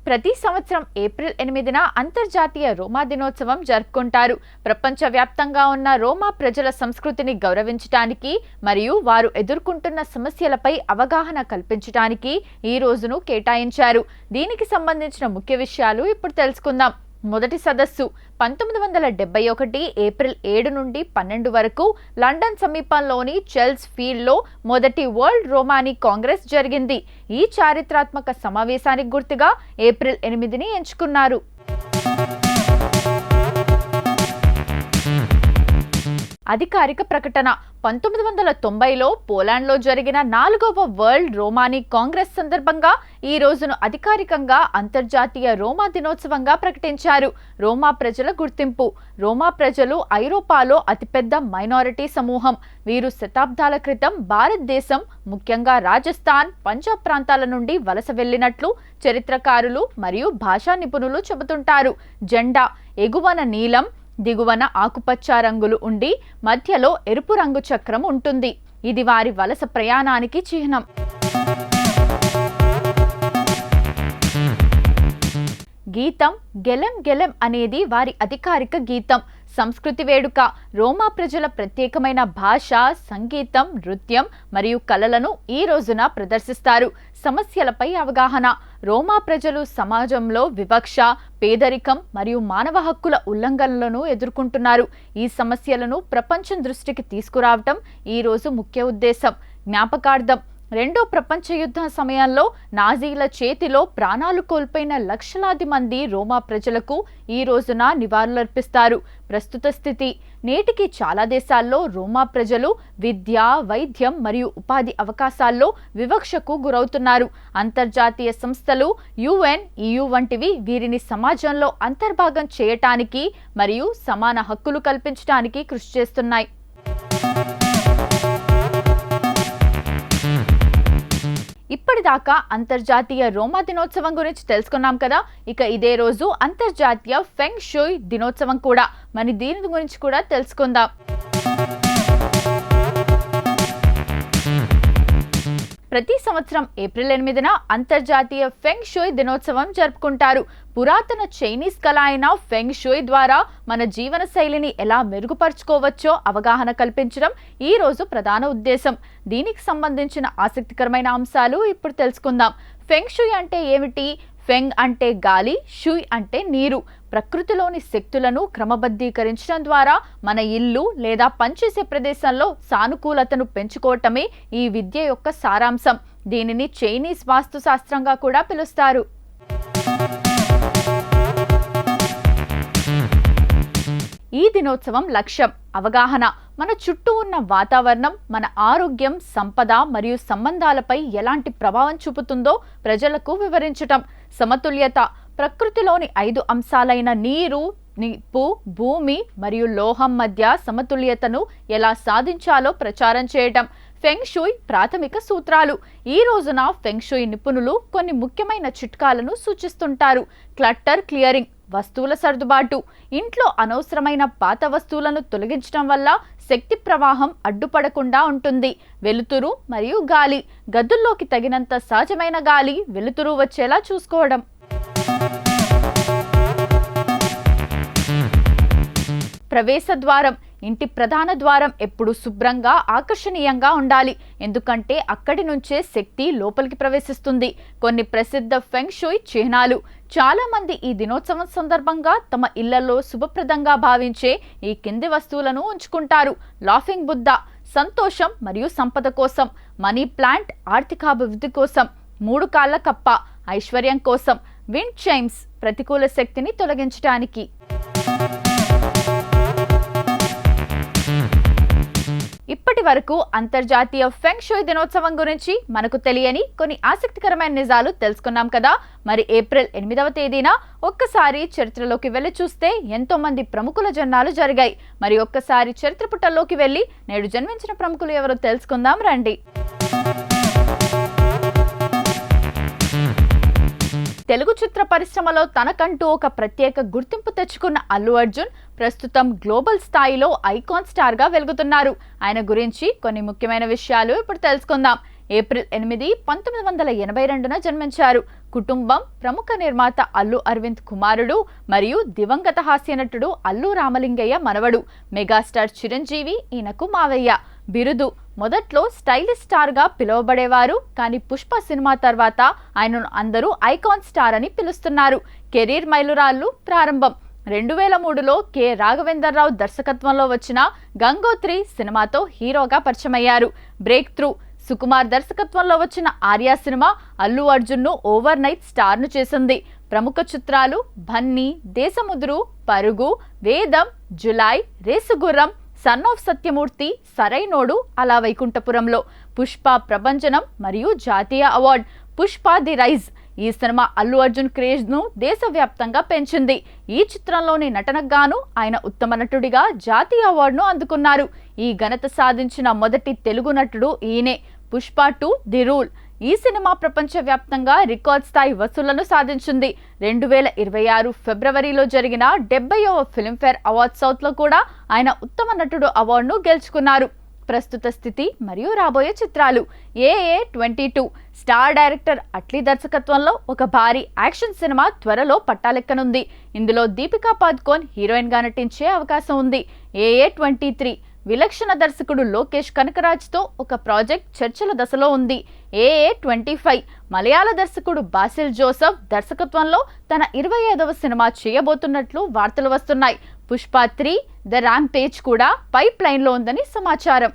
ప్రతి సంవత్సరం ఏప్రిల్ 8న అంతర్జాతీయ రోమా దినోత్సవం జరుపుకుంటారు. ప్రపంచవ్యాప్తంగా ఉన్న రోమా ప్రజల సంస్కృతిని గౌరవించడానికి మరియు వారు ఎదుర్కొంటున్న సమస్యలపై అవగాహన కల్పించడానికి ఈ రోజును కేటాయించారు. దీనికి సంబంధించిన ముఖ్య విషయాలు ఇప్పుడు తెలుసుకుందాం. మొదటి సదస్సు 1971 ఏప్రిల్ 7 నుండి 12 వరకు లండన్ సమీపంలోని చెల్స్ ఫీల్డ్లో మొదటి వరల్డ్ రోమానీ కాంగ్రెస్ జరిగింది. ఈ చారిత్రాత్మక సమావేశానికి గుర్తుగా ఏప్రిల్ 8ని ఎంచుకున్నారు. అధికారిక ప్రకటన 1990లో పోలాండ్లో జరిగిన 4వ వరల్డ్ రోమానీ కాంగ్రెస్ సందర్భంగా ఈ రోజును అధికారికంగా అంతర్జాతీయ రోమా దినోత్సవంగా ప్రకటించారు. రోమా ప్రజల గుర్తింపు. రోమా ప్రజలు ఐరోపాలో అతిపెద్ద మైనారిటీ సమూహం. వీరు శతాబ్దాల క్రితం భారతదేశం, ముఖ్యంగా రాజస్థాన్, పంజాబ్ ప్రాంతాల నుండి వలస వెళ్లినట్లు చరిత్రకారులు మరియు భాషా నిపుణులు చెబుతుంటారు. జెండా ఎగువన నీలం, దిగువన ఆకుపచ్చ రంగులు ఉండి మధ్యలో ఎరుపు రంగు చక్రం ఉంటుంది. ఇది వారి వలస ప్రయాణానికి చిహ్నం. గీతం గెలెం గెలెం అనేది వారి అధికారిక గీతం. సంస్కృతి వేడుక. రోమా ప్రజల ప్రత్యేకమైన భాష, సంగీతం, నృత్యం మరియు కళలను ఈ రోజున ప్రదర్శిస్తారు. సమస్యలపై అవగాహన. రోమా ప్రజలు సమాజంలో వివక్ష, పేదరికం మరియు మానవ హక్కుల ఉల్లంఘనలను ఎదుర్కొంటున్నారు. ఈ సమస్యలను ప్రపంచం దృష్టికి తీసుకురావటం ఈ రోజు ముఖ్య ఉద్దేశం. జ్ఞాపకార్థం. రెండో ప్రపంచ యుద్ధ సమయంలో నాజీల చేతిలో ప్రాణాలు కోల్పోయిన లక్షలాది మంది రోమా ప్రజలకు ఈ రోజున నివాళులర్పిస్తారు. ప్రస్తుత స్థితి. నేటికి చాలా దేశాల్లో రోమా ప్రజలు విద్య, వైద్యం మరియు ఉపాధి అవకాశాల్లో వివక్షకు గురవుతున్నారు. అంతర్జాతీయ సంస్థలు UN, EU వంటివి వీరిని సమాజంలో అంతర్భాగం చేయటానికి మరియు సమాన హక్కులు కల్పించడానికి కృషి చేస్తున్నాయి. ఇప్పటిదాకా అంతర్జాతీయ రోమా దినోత్సవం గురించి తెలుసుకున్నాం కదా. ఇక ఇదే రోజు అంతర్జాతీయ ఫెంగ్ షూయ్ దినోత్సవం కూడా. మరి దీని గురించి కూడా తెలుసుకుందాం. ప్రతి సంవత్సరం ఏప్రిల్ 8న అంతర్జాతీయ ఫెంగ్ షూయ్ దినోత్సవం జరుపుకుంటారు. పురాతన చైనీస్ కళ అయిన ఫెంగ్ షూయ్ ద్వారా మన జీవన శైలిని ఎలా మెరుగుపరుచుకోవచ్చో అవగాహన కల్పించడం ఈ రోజు ప్రధాన ఉద్దేశం. దీనికి సంబంధించిన ఆసక్తికరమైన అంశాలు ఇప్పుడు తెలుసుకుందాం. ఫెంగ్ షూయ్ అంటే ఏమిటి? ఫెంగ్ అంటే గాలి, షూయ్ అంటే నీరు. ప్రకృతిలోని శక్తులను క్రమబద్ధీకరించడం ద్వారా మన ఇల్లు లేదా పనిచేసే ప్రదేశంలో సానుకూలతను పెంచుకోవటమే ఈ విద్య యొక్క సారాంశం. దీనిని చైనీస్ వాస్తుశాస్త్రంగా కూడా పిలుస్తారు. ఈ దినోత్సవం లక్ష్యం అవగాహన. మన చుట్టూ ఉన్న వాతావరణం మన ఆరోగ్యం, సంపద మరియు సంబంధాలపై ఎలాంటి ప్రభావం చూపుతుందో ప్రజలకు వివరించటం. సమతుల్యత. ప్రకృతిలోని 5 అంశాలైన నీరు, నిప్పు, భూమి మరియు లోహం మధ్య సమతుల్యతను ఎలా సాధించాలో ప్రచారం చేయటం. ఫెంగ్ షూయ్ ప్రాథమిక సూత్రాలు. ఈ రోజున ఫెంగ్ షూయ్ నిపుణులు కొన్ని ముఖ్యమైన చిట్కాలను సూచిస్తుంటారు. క్లట్టర్ క్లియరింగ్, వస్తువుల సర్దుబాటు. ఇంట్లో అనవసరమైన పాత వస్తువులను తొలగించడం వల్ల శక్తి ప్రవాహం అడ్డుపడకుండా ఉంటుంది. వెలుతురు మరియు గాలి. గదుల్లోకి తగినంత సహజమైన గాలి, వెలుతురు వచ్చేలా చూసుకోవడం. ప్రవేశ ద్వారం. ఇంటి ప్రధాన ద్వారం ఎప్పుడు శుభ్రంగా, ఆకర్షణీయంగా ఉండాలి. ఎందుకంటే అక్కడి నుంచే శక్తి లోపలికి ప్రవేశిస్తుంది. కొన్ని ప్రసిద్ధ ఫెంగ్ షూయ్ చిహ్నాలు. చాలా మంది ఈ దినోత్సవం సందర్భంగా తమ ఇళ్లలో శుభప్రదంగా భావించే ఈ కింది వస్తువులను ఉంచుకుంటారు. లాఫింగ్ బుద్ధ సంతోషం మరియు సంపద కోసం. మనీ ప్లాంట్ ఆర్థికాభివృద్ధి కోసం. 3 కాళ్ల కప్ప ఐశ్వర్యం కోసం. విండ్ చైమ్స్ ప్రతికూల శక్తిని తొలగించడానికి. ఇప్పటి వరకు అంతర్జాతీయ ఫెంగ్ షూయ్ దినోత్సవం గురించి మనకు తెలియని కొన్ని ఆసక్తికరమైన నిజాలు తెలుసుకున్నాం కదా. మరి ఏప్రిల్ 8వ తేదీన ఒక్కసారి చరిత్రలోకి వెళ్ళి చూస్తే ఎంతో మంది ప్రముఖుల జన్మాలు జరిగాయి. మరి ఒక్కసారి చరిత్ర పుటల్లోకి వెళ్ళి నేడు జన్మించిన ప్రముఖులు ఎవరో తెలుసుకుందాం రండి. తెలుగు చిత్ర పరిశ్రమలో తనకంటూ ఒక ప్రత్యేక గుర్తింపు తెచ్చుకున్న అల్లు అర్జున్ ప్రస్తుతం గ్లోబల్ స్థాయిలో ఐకాన్ స్టార్ గా వెలుగుతున్నారు. ఆయన గురించి కొన్ని ముఖ్యమైన విషయాలు ఇప్పుడు తెలుసుకుందాం. ఏప్రిల్ 8, 1982న జన్మించారు. కుటుంబం ప్రముఖ నిర్మాత అల్లు అరవింద్ కుమారుడు మరియు దివంగత హాస్యనటుడు అల్లు రామలింగయ్య మనవడు. మెగాస్టార్ చిరంజీవి ఈయనకు మావయ్య. బిరుదు మొదట్లో స్టైలిష్ స్టార్ గా పిలువబడేవారు, కానీ పుష్ప సినిమా తర్వాత ఆయనను అందరూ ఐకాన్ స్టార్ అని పిలుస్తున్నారు. కెరీర్ మైలురాళ్లు ప్రారంభం 2003లో కె రాఘవేంద్రరావు దర్శకత్వంలో వచ్చిన గంగోత్రి సినిమాతో హీరోగా పరిచయమయ్యారు. బ్రేక్ త్రూ సుకుమార్ దర్శకత్వంలో వచ్చిన ఆర్య సినిమా అల్లు అర్జున్ను ఓవర్ నైట్ స్టార్ను చేసింది. ప్రముఖ చిత్రాలు బన్నీ, దేశముద్రు, పరుగు, వేదం, జులై, రేసుగుర్రం, సన్ ఆఫ్ సత్యమూర్తి, సరైనోడు, అలా వైకుంఠపురంలో. పుష్ప ప్రభంజనం మరియు జాతీయ అవార్డు. పుష్ప ది రైజ్ ఈ సినిమా అల్లు అర్జున్ క్రేజ్ ను దేశవ్యాప్తంగా పెంచింది. ఈ చిత్రంలోని నటనకు గాను ఆయన ఉత్తమ నటుడిగా జాతీయ అవార్డును అందుకున్నారు. ఈ ఘనత సాధించిన మొదటి తెలుగు నటుడు ఈయనే. పుష్ప 2 ది రూల్ ఈ సినిమా ప్రపంచవ్యాప్తంగా రికార్డ్ స్థాయి వసూళ్లను సాధించింది. 2026 ఫిబ్రవరిలో జరిగిన 70వ ఫిల్మ్ఫేర్ అవార్డ్స్ సౌత్లో కూడా ఆయన ఉత్తమ నటుడు అవార్డును గెలుచుకున్నారు. ప్రస్తుత స్థితి మరియు రాబోయే చిత్రాలు. AA 22 స్టార్ డైరెక్టర్ అట్లీ దర్శకత్వంలో ఒక భారీ యాక్షన్ సినిమా త్వరలో పట్టాలెక్కనుంది. ఇందులో దీపికా పదుకోన్ హీరోయిన్ గా నటించే అవకాశం ఉంది. AA 23 విలక్షణ దర్శకుడు లోకేష్ కనకరాజ్తో ఒక ప్రాజెక్ట్ చర్చల దశలో ఉంది. AA 25 మలయాళ దర్శకుడు బాసిల్ జోసెఫ్ దర్శకత్వంలో తన 25వ సినిమా చేయబోతున్నట్లు వార్తలు వస్తున్నాయి. పుష్ప 3 ద ర్యాంపేజ్ కూడా పైప్ లైన్లో ఉందని సమాచారం.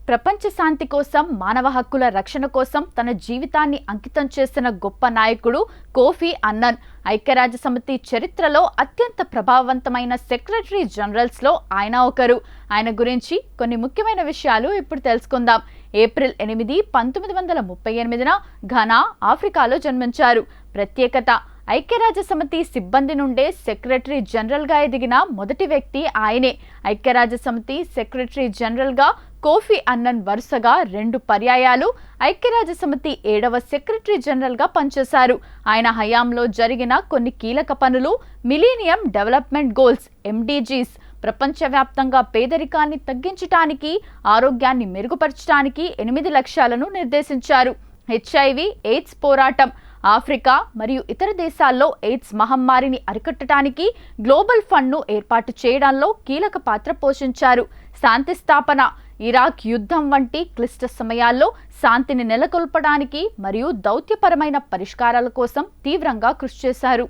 ప్రపంచ శాంతి కోసం, మానవ హక్కుల రక్షణ కోసం తన జీవితాన్ని అంకితం చేసిన గొప్ప నాయకుడు కోఫీ అన్నన్. ఐక్యరాజ్యసమితి చరిత్రలో అత్యంత ప్రభావవంతమైన సెక్రటరీ జనరల్స్లో ఆయన ఒకరు. ఆయన గురించి కొన్ని ముఖ్యమైన విషయాలు ఇప్పుడు తెలుసుకుందాం. ఏప్రిల్ 8, 1938న ఘనా, ఆఫ్రికాలో జన్మించారు. ప్రత్యేకత ఐక్యరాజ్యసమితి సిబ్బంది నుండే సెక్రటరీ జనరల్గా ఎదిగిన మొదటి వ్యక్తి ఆయనే. ఐక్యరాజ్యసమితి సెక్రటరీ జనరల్గా కోఫీ అన్నన్ వరుసగా 2 పర్యాయాలు ఐక్యరాజ్యసమితి 7వ సెక్రటరీ జనరల్గా పనిచేశారు. ఆయన హయాంలో జరిగిన కొన్ని కీలక పనులు మిలీనియం డెవలప్మెంట్ గోల్స్ MDGs, ప్రపంచవ్యాప్తంగా పేదరికాన్ని తగ్గించడానికి, ఆరోగ్యాన్ని మెరుగుపరచడానికి 8 లక్ష్యాలను నిర్దేశించారు. HIV ఎయిడ్స్ పోరాటం, ఆఫ్రికా మరియు ఇతర దేశాల్లో ఎయిడ్స్ మహమ్మారిని అరికట్టడానికి గ్లోబల్ ఫండ్ను ఏర్పాటు చేయడంలో కీలక పాత్ర పోషించారు. శాంతి స్థాపన, ఇరాక్ యుద్ధం వంటి క్లిష్ట సమయాల్లో శాంతిని నెలకొల్పడానికి మరియు దౌత్యపరమైన పరిష్కారాల కోసం తీవ్రంగా కృషి చేశారు.